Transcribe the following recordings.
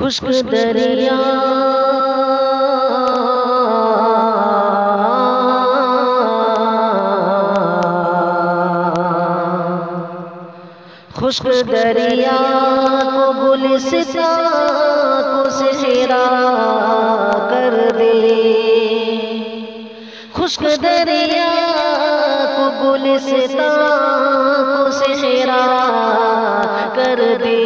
خشک دریا خشک دریا کو گلستان کو صحرا کر دے، خشک دریا کو گلستان کو صحرا کر دے،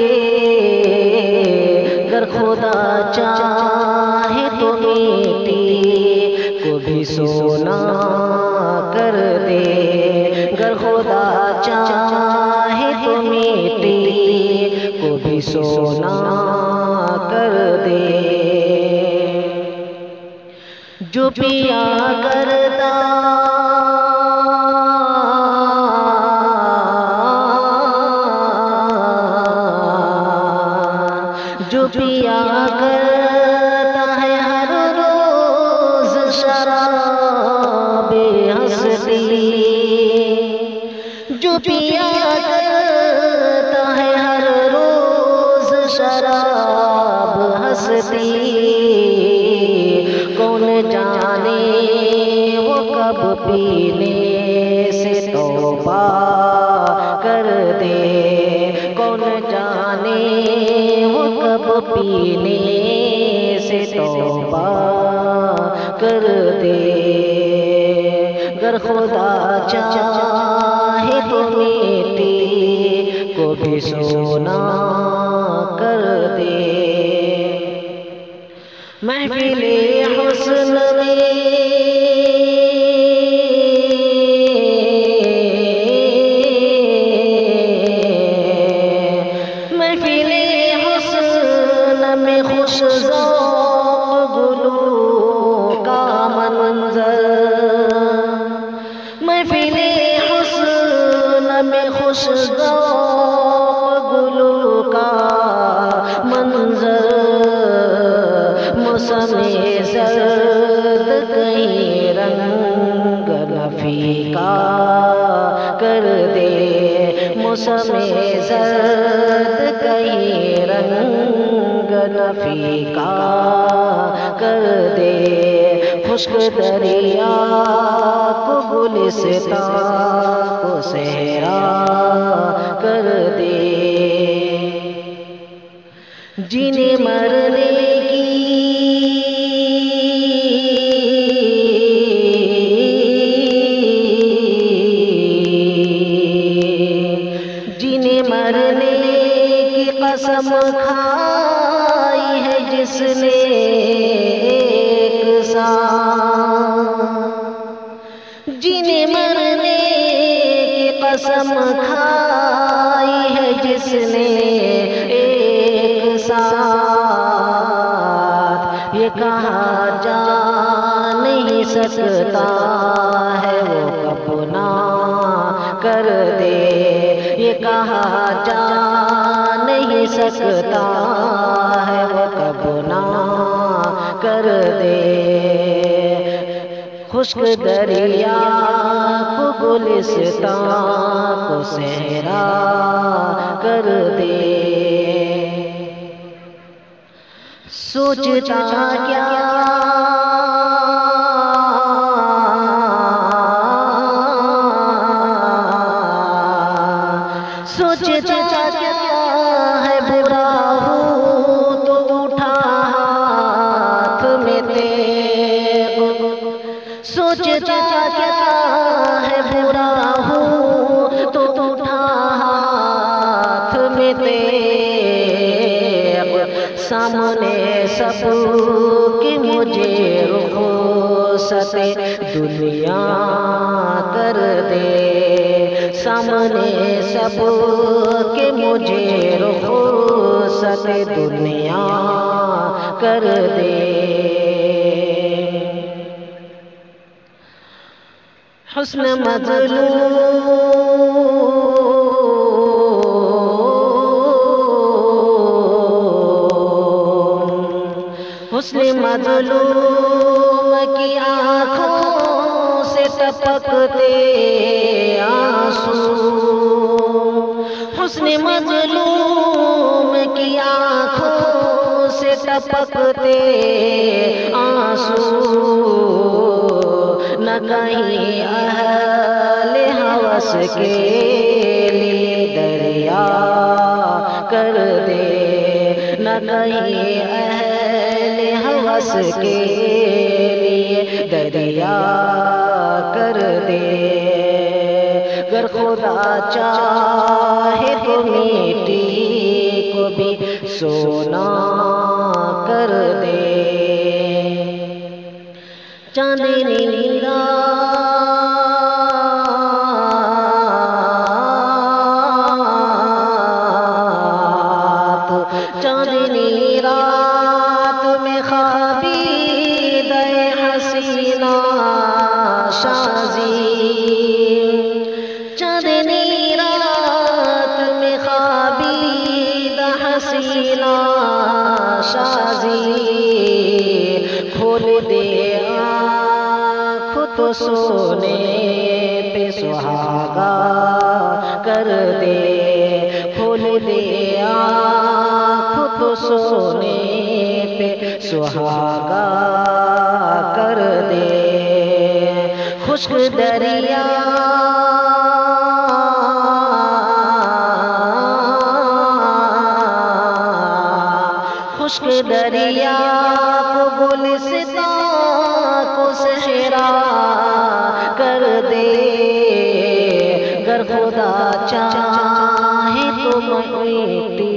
گر خدا چاہے تو مٹی کو بھی سونا کر دے، گر خدا چاہے تو مٹی کو بھی سونا کر دے، جو پیا کرتا جو پیا کرتا ہے ہر روز شراب ہستی، جو پیا کرتا ہے ہر روز شراب ہستی، کون جانے وہ کب پینے سے توبہ کر دے، کون جانے وہ کب پینے سے توبہ کر دے، گر خدا چاہے تو مٹی کو بھی سونا کر دے، محفل حسن میں خوش ذوق گلو کا منظر، محفل حسن میں خوش ذوق گلو کا منظر، موسم زرد کہیں رنگ نہ پھیکا کر دے، موسم زرد کہیں رنگ نہ پھیکا کر دے، خشک دریا کو گلستان کو صحرا کر دے، جینے مرنے کی جینے مرنے کی قسم کھائی ہے جس نے ایک ساتھ، جینے مرنے کی قسم کھائی ہے جس نے ایک ساتھ، یہ کہا جا نہیں سکتا ہے وہ کب نہ کر دے، یہ کہا جا نہیں سکتا ہے وہ کب نہ کر دے، خشک دریا کو گلستان کو صحرا کر دے، سوچتا کیا سوچتا کیا ہے برا ہوں تو اٹھا ہاتھ میں تیغ، سوچتا کیا ہے برا ہوں تو اٹھا ہاتھ میں تیغ، سامنے سب کی مجھے رخصت دنیا کر دے، سامنے سب کے مجھے رخصت دنیا کر دے، حسن مظلوم حسن مظلوم کی آنکھوں سے ٹپکتے آنسو، حسن مظلوم کی آنکھوں سے سے ٹپکتے آنسو، نہ کہیں اہل ہوس کے لیے دریا کر دے، نہ کہیں اہل ہوس کے لیے دریا کر دے۔ گر خدا چاہے تو مٹی کو بھی سونا کر دے۔ چاندنی رات، چاندنی رات میں خوابید حسینہ شازی، چاندنی رات میں خوابید حسینہ شازی، کھول دے آنکھ تو سونے پہ سہاگا کر دے، کھول دے آنکھ تو سونے پہ سہاگا کر دے۔ خشک دریا خشک دریا کو گلستاں کو صحرا کر دے، گر خدا چاہے تو مٹی،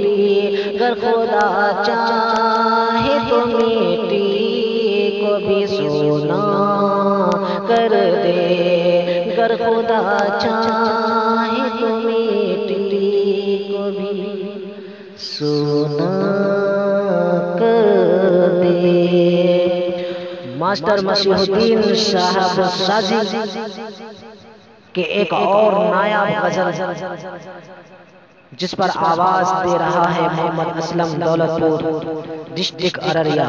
گر خدا چاہے تو مٹی کو بھی سونا کر دے، گر خدا چاہے تو مٹی کو بھی سونا کر دے۔ ماسٹر مسیح الدین صاحب شازی کے ایک اور نایاب غزل جس پر آواز دے رہا ہے محمد اسلم دولت پور، ڈسٹرکٹ ارریا۔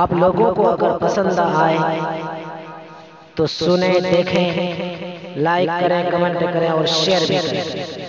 آپ لوگوں کو اگر پسند آئے تو سنیں، دیکھیں، لائک کریں، کمنٹ کریں اور شیئر بھی کریں۔